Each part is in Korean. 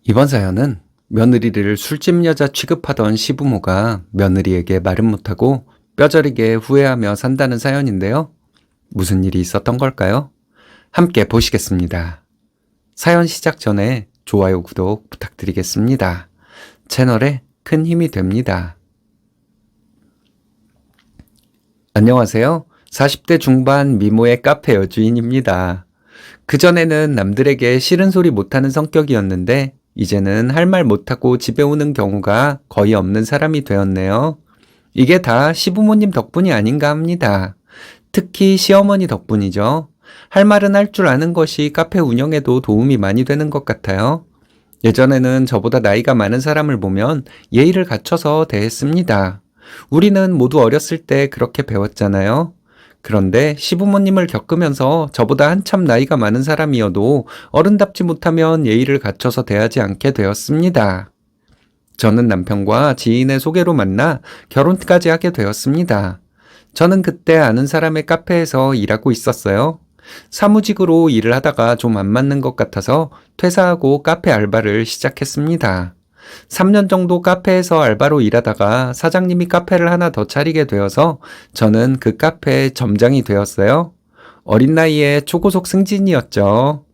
이번 사연은 며느리를 술집 여자 취급하던 시부모가 며느리에게 말은 못하고 뼈저리게 후회하며 산다는 사연인데요. 무슨 일이 있었던 걸까요? 함께 보시겠습니다. 사연 시작 전에 좋아요, 구독 부탁드리겠습니다. 채널에 큰 힘이 됩니다. 안녕하세요. 40대 중반 미모의 카페 여주인입니다. 그전에는 남들에게 싫은 소리 못하는 성격이었는데 이제는 할 말 못하고 집에 오는 경우가 거의 없는 사람이 되었네요. 이게 다 시부모님 덕분이 아닌가 합니다. 특히 시어머니 덕분이죠. 할 말은 할 줄 아는 것이 카페 운영에도 도움이 많이 되는 것 같아요. 예전에는 저보다 나이가 많은 사람을 보면 예의를 갖춰서 대했습니다. 우리는 모두 어렸을 때 그렇게 배웠잖아요. 그런데 시부모님을 겪으면서 저보다 한참 나이가 많은 사람이어도 어른답지 못하면 예의를 갖춰서 대하지 않게 되었습니다. 저는 남편과 지인의 소개로 만나 결혼까지 하게 되었습니다. 저는 그때 아는 사람의 카페에서 일하고 있었어요. 사무직으로 일을 하다가 좀 안 맞는 것 같아서 퇴사하고 카페 알바를 시작했습니다. 3년 정도 카페에서 알바로 일하다가 사장님이 카페를 하나 더 차리게 되어서 저는 그 카페의 점장이 되었어요. 어린 나이에 초고속 승진이었죠.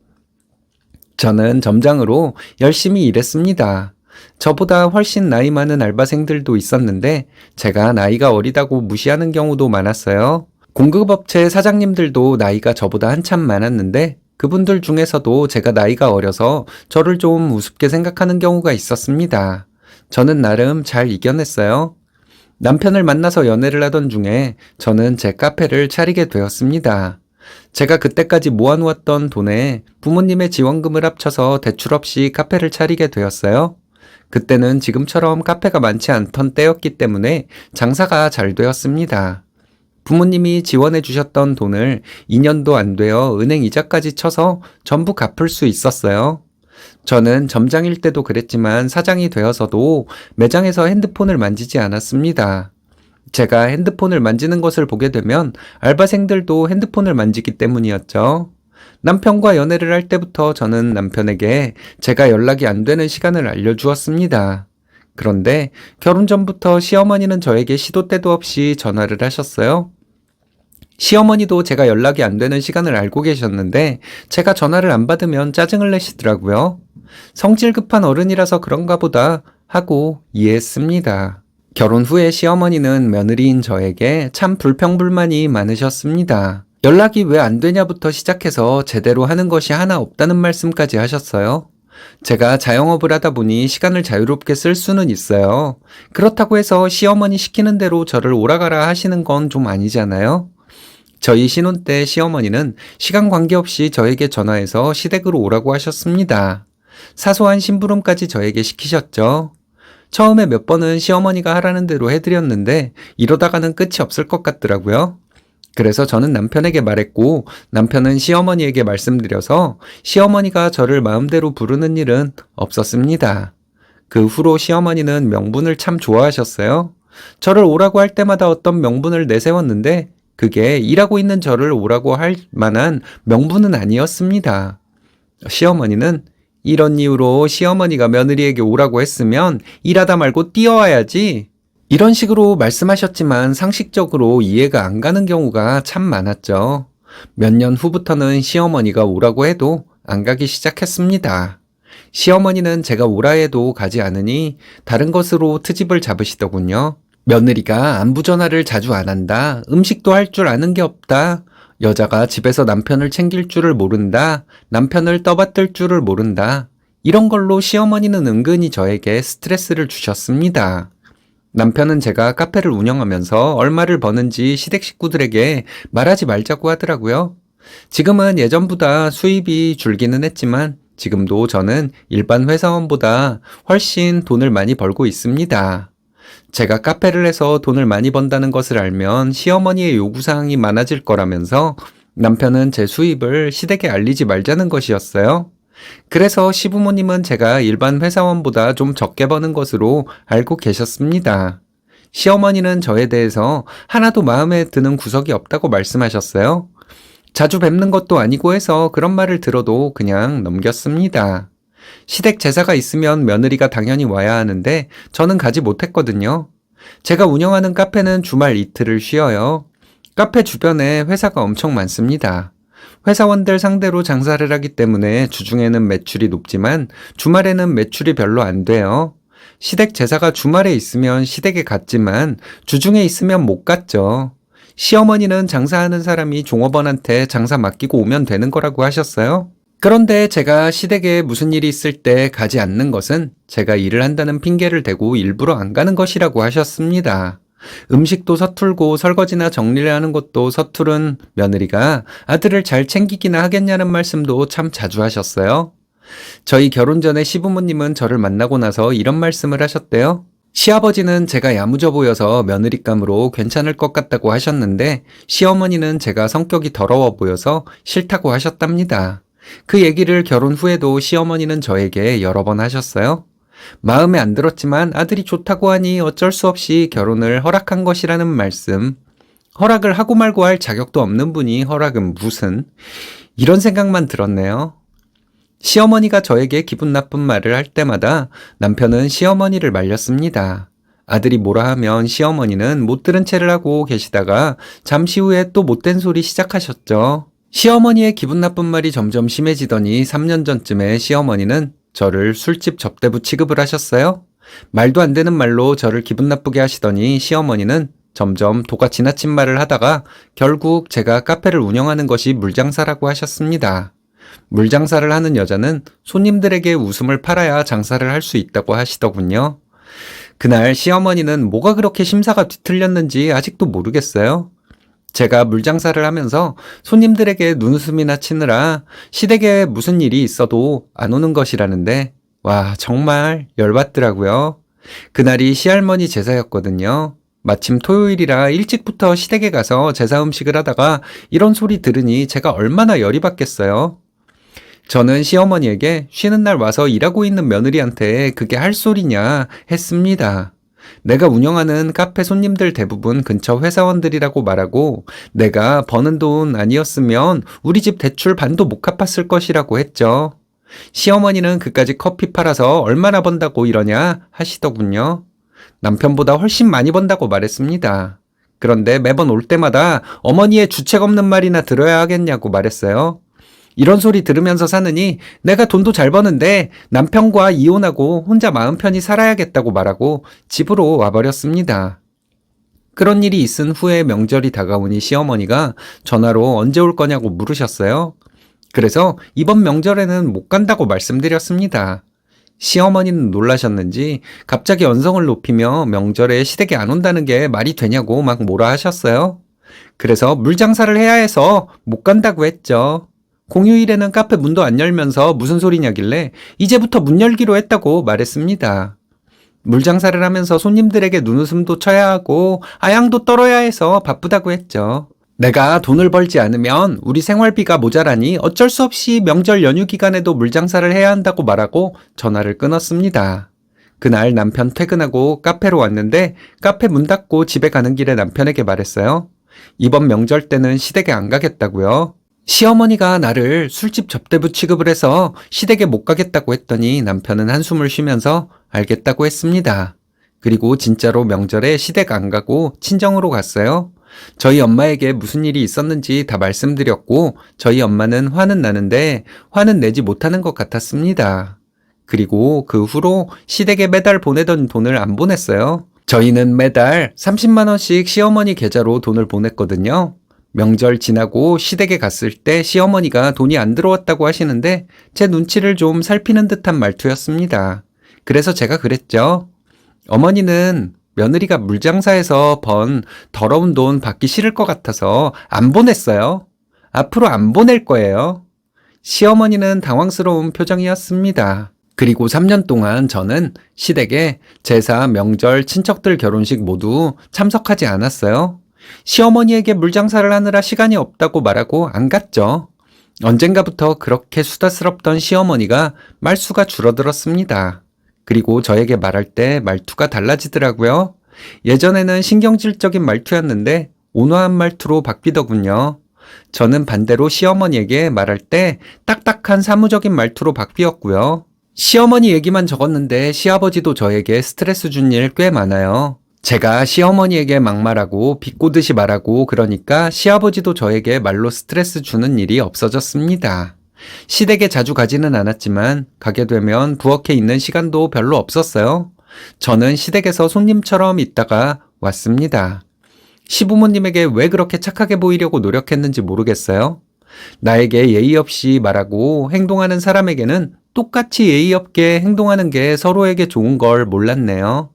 저는 점장으로 열심히 일했습니다. 저보다 훨씬 나이 많은 알바생들도 있었는데 제가 나이가 어리다고 무시하는 경우도 많았어요. 공급업체 사장님들도 나이가 저보다 한참 많았는데 그분들 중에서도 제가 나이가 어려서 저를 좀 우습게 생각하는 경우가 있었습니다. 저는 나름 잘 이겨냈어요. 남편을 만나서 연애를 하던 중에 저는 제 카페를 차리게 되었습니다. 제가 그때까지 모아놓았던 돈에 부모님의 지원금을 합쳐서 대출 없이 카페를 차리게 되었어요. 그때는 지금처럼 카페가 많지 않던 때였기 때문에 장사가 잘 되었습니다. 부모님이 지원해 주셨던 돈을 2년도 안 되어 은행 이자까지 쳐서 전부 갚을 수 있었어요. 저는 점장일 때도 그랬지만 사장이 되어서도 매장에서 핸드폰을 만지지 않았습니다. 제가 핸드폰을 만지는 것을 보게 되면 알바생들도 핸드폰을 만지기 때문이었죠. 남편과 연애를 할 때부터 저는 남편에게 제가 연락이 안 되는 시간을 알려주었습니다. 그런데 결혼 전부터 시어머니는 저에게 시도 때도 없이 전화를 하셨어요. 시어머니도 제가 연락이 안 되는 시간을 알고 계셨는데 제가 전화를 안 받으면 짜증을 내시더라고요. 성질 급한 어른이라서 그런가 보다 하고 이해했습니다. 결혼 후에 시어머니는 며느리인 저에게 참 불평불만이 많으셨습니다. 연락이 왜 안 되냐부터 시작해서 제대로 하는 것이 하나 없다는 말씀까지 하셨어요. 제가 자영업을 하다 보니 시간을 자유롭게 쓸 수는 있어요. 그렇다고 해서 시어머니 시키는 대로 저를 오라가라 하시는 건 좀 아니잖아요. 저희 신혼 때 시어머니는 시간 관계없이 저에게 전화해서 시댁으로 오라고 하셨습니다. 사소한 심부름까지 저에게 시키셨죠. 처음에 몇 번은 시어머니가 하라는 대로 해드렸는데 이러다가는 끝이 없을 것 같더라고요. 그래서 저는 남편에게 말했고 남편은 시어머니에게 말씀드려서 시어머니가 저를 마음대로 부르는 일은 없었습니다. 그 후로 시어머니는 명분을 참 좋아하셨어요. 저를 오라고 할 때마다 어떤 명분을 내세웠는데 그게 일하고 있는 저를 오라고 할 만한 명분은 아니었습니다. 시어머니는 이런 이유로 시어머니가 며느리에게 오라고 했으면 일하다 말고 뛰어와야지. 이런 식으로 말씀하셨지만 상식적으로 이해가 안 가는 경우가 참 많았죠. 몇 년 후부터는 시어머니가 오라고 해도 안 가기 시작했습니다. 시어머니는 제가 오라 해도 가지 않으니 다른 것으로 트집을 잡으시더군요. 며느리가 안부 전화를 자주 안 한다. 음식도 할 줄 아는 게 없다. 여자가 집에서 남편을 챙길 줄을 모른다. 남편을 떠받들 줄을 모른다. 이런 걸로 시어머니는 은근히 저에게 스트레스를 주셨습니다. 남편은 제가 카페를 운영하면서 얼마를 버는지 시댁 식구들에게 말하지 말자고 하더라고요. 지금은 예전보다 수입이 줄기는 했지만 지금도 저는 일반 회사원보다 훨씬 돈을 많이 벌고 있습니다. 제가 카페를 해서 돈을 많이 번다는 것을 알면 시어머니의 요구사항이 많아질 거라면서 남편은 제 수입을 시댁에 알리지 말자는 것이었어요. 그래서 시부모님은 제가 일반 회사원보다 좀 적게 버는 것으로 알고 계셨습니다. 시어머니는 저에 대해서 하나도 마음에 드는 구석이 없다고 말씀하셨어요. 자주 뵙는 것도 아니고 해서 그런 말을 들어도 그냥 넘겼습니다. 시댁 제사가 있으면 며느리가 당연히 와야 하는데 저는 가지 못했거든요. 제가 운영하는 카페는 주말 이틀을 쉬어요. 카페 주변에 회사가 엄청 많습니다. 회사원들 상대로 장사를 하기 때문에 주중에는 매출이 높지만 주말에는 매출이 별로 안 돼요. 시댁 제사가 주말에 있으면 시댁에 갔지만 주중에 있으면 못 갔죠. 시어머니는 장사하는 사람이 종업원한테 장사 맡기고 오면 되는 거라고 하셨어요. 그런데 제가 시댁에 무슨 일이 있을 때 가지 않는 것은 제가 일을 한다는 핑계를 대고 일부러 안 가는 것이라고 하셨습니다. 음식도 서툴고 설거지나 정리를 하는 것도 서투른 며느리가 아들을 잘 챙기기나 하겠냐는 말씀도 참 자주 하셨어요. 저희 결혼 전에 시부모님은 저를 만나고 나서 이런 말씀을 하셨대요. 시아버지는 제가 야무져 보여서 며느리감으로 괜찮을 것 같다고 하셨는데 시어머니는 제가 성격이 더러워 보여서 싫다고 하셨답니다. 그 얘기를 결혼 후에도 시어머니는 저에게 여러 번 하셨어요. 마음에 안 들었지만 아들이 좋다고 하니 어쩔 수 없이 결혼을 허락한 것이라는 말씀. 허락을 하고 말고 할 자격도 없는 분이 허락은 무슨. 이런 생각만 들었네요. 시어머니가 저에게 기분 나쁜 말을 할 때마다 남편은 시어머니를 말렸습니다. 아들이 뭐라 하면 시어머니는 못 들은 채를 하고 계시다가 잠시 후에 또 못된 소리 시작하셨죠. 시어머니의 기분 나쁜 말이 점점 심해지더니 3년 전쯤에 시어머니는 저를 술집 접대부 취급을 하셨어요. 말도 안 되는 말로 저를 기분 나쁘게 하시더니 시어머니는 점점 도가 지나친 말을 하다가 결국 제가 카페를 운영하는 것이 물장사라고 하셨습니다. 물장사를 하는 여자는 손님들에게 웃음을 팔아야 장사를 할 수 있다고 하시더군요. 그날 시어머니는 뭐가 그렇게 심사가 뒤틀렸는지 아직도 모르겠어요. 제가 물장사를 하면서 손님들에게 눈웃음이나 치느라 시댁에 무슨 일이 있어도 안 오는 것이라는데 와 정말 열받더라고요. 그날이 시할머니 제사였거든요. 마침 토요일이라 일찍부터 시댁에 가서 제사 음식을 하다가 이런 소리 들으니 제가 얼마나 열이 받겠어요. 저는 시어머니에게 쉬는 날 와서 일하고 있는 며느리한테 그게 할 소리냐 했습니다. 내가 운영하는 카페 손님들 대부분 근처 회사원들이라고 말하고 내가 버는 돈 아니었으면 우리 집 대출 반도 못 갚았을 것이라고 했죠. 시어머니는 그까짓 커피 팔아서 얼마나 번다고 이러냐 하시더군요. 남편보다 훨씬 많이 번다고 말했습니다. 그런데 매번 올 때마다 어머니의 주책 없는 말이나 들어야 하겠냐고 말했어요. 이런 소리 들으면서 사느니 내가 돈도 잘 버는데 남편과 이혼하고 혼자 마음 편히 살아야겠다고 말하고 집으로 와버렸습니다. 그런 일이 있은 후에 명절이 다가오니 시어머니가 전화로 언제 올 거냐고 물으셨어요. 그래서 이번 명절에는 못 간다고 말씀드렸습니다. 시어머니는 놀라셨는지 갑자기 언성을 높이며 명절에 시댁에 안 온다는 게 말이 되냐고 막 뭐라 하셨어요. 그래서 물장사를 해야 해서 못 간다고 했죠. 공휴일에는 카페 문도 안 열면서 무슨 소리냐길래 이제부터 문 열기로 했다고 말했습니다. 물장사를 하면서 손님들에게 눈웃음도 쳐야 하고 아양도 떨어야 해서 바쁘다고 했죠. 내가 돈을 벌지 않으면 우리 생활비가 모자라니 어쩔 수 없이 명절 연휴 기간에도 물장사를 해야 한다고 말하고 전화를 끊었습니다. 그날 남편 퇴근하고 카페로 왔는데 카페 문 닫고 집에 가는 길에 남편에게 말했어요. 이번 명절 때는 시댁에 안 가겠다고요. 시어머니가 나를 술집 접대부 취급을 해서 시댁에 못 가겠다고 했더니 남편은 한숨을 쉬면서 알겠다고 했습니다. 그리고 진짜로 명절에 시댁 안 가고 친정으로 갔어요. 저희 엄마에게 무슨 일이 있었는지 다 말씀드렸고 저희 엄마는 화는 나는데 화는 내지 못하는 것 같았습니다. 그리고 그 후로 시댁에 매달 보내던 돈을 안 보냈어요. 저희는 매달 30만 원씩 시어머니 계좌로 돈을 보냈거든요. 명절 지나고 시댁에 갔을 때 시어머니가 돈이 안 들어왔다고 하시는데 제 눈치를 좀 살피는 듯한 말투였습니다. 그래서 제가 그랬죠. 어머니는 며느리가 물장사에서 번 더러운 돈 받기 싫을 것 같아서 안 보냈어요. 앞으로 안 보낼 거예요. 시어머니는 당황스러운 표정이었습니다. 그리고 3년 동안 저는 시댁에 제사, 명절, 친척들 결혼식 모두 참석하지 않았어요. 시어머니에게 물장사를 하느라 시간이 없다고 말하고 안 갔죠. 언젠가부터 그렇게 수다스럽던 시어머니가 말수가 줄어들었습니다. 그리고 저에게 말할 때 말투가 달라지더라고요. 예전에는 신경질적인 말투였는데 온화한 말투로 바뀌더군요. 저는 반대로 시어머니에게 말할 때 딱딱한 사무적인 말투로 바뀌었고요. 시어머니 얘기만 적었는데 시아버지도 저에게 스트레스 준 일 꽤 많아요. 제가 시어머니에게 막말하고 비꼬듯이 말하고 그러니까 시아버지도 저에게 말로 스트레스 주는 일이 없어졌습니다. 시댁에 자주 가지는 않았지만 가게 되면 부엌에 있는 시간도 별로 없었어요. 저는 시댁에서 손님처럼 있다가 왔습니다. 시부모님에게 왜 그렇게 착하게 보이려고 노력했는지 모르겠어요. 나에게 예의 없이 말하고 행동하는 사람에게는 똑같이 예의 없게 행동하는 게 서로에게 좋은 걸 몰랐네요.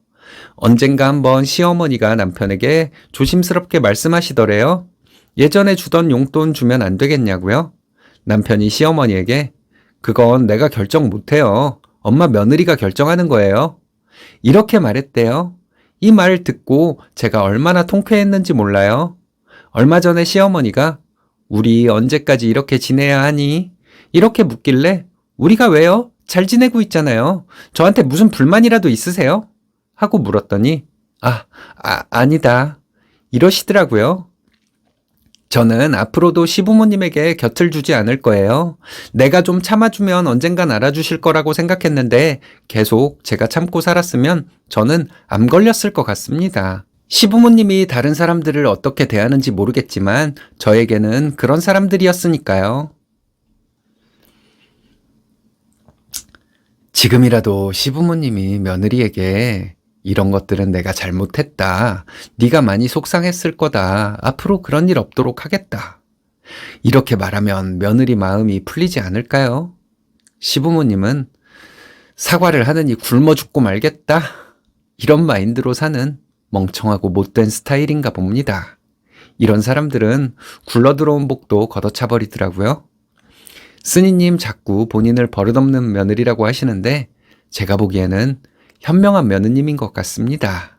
언젠가 한번 시어머니가 남편에게 조심스럽게 말씀하시더래요. 예전에 주던 용돈 주면 안 되겠냐고요? 남편이 시어머니에게 그건 내가 결정 못해요. 엄마 며느리가 결정하는 거예요. 이렇게 말했대요. 이 말 듣고 제가 얼마나 통쾌했는지 몰라요. 얼마 전에 시어머니가 우리 언제까지 이렇게 지내야 하니? 이렇게 묻길래 우리가 왜요? 잘 지내고 있잖아요. 저한테 무슨 불만이라도 있으세요? 하고 물었더니 아니다. 이러시더라고요. 저는 앞으로도 시부모님에게 곁을 주지 않을 거예요. 내가 좀 참아주면 언젠간 알아주실 거라고 생각했는데 계속 제가 참고 살았으면 저는 암 걸렸을 것 같습니다. 시부모님이 다른 사람들을 어떻게 대하는지 모르겠지만 저에게는 그런 사람들이었으니까요. 지금이라도 시부모님이 며느리에게 이런 것들은 내가 잘못했다. 네가 많이 속상했을 거다. 앞으로 그런 일 없도록 하겠다. 이렇게 말하면 며느리 마음이 풀리지 않을까요? 시부모님은 사과를 하느니 굶어 죽고 말겠다. 이런 마인드로 사는 멍청하고 못된 스타일인가 봅니다. 이런 사람들은 굴러들어온 복도 걷어차버리더라고요. 스니님 자꾸 본인을 버릇없는 며느리라고 하시는데 제가 보기에는 현명한 며느님인 것 같습니다.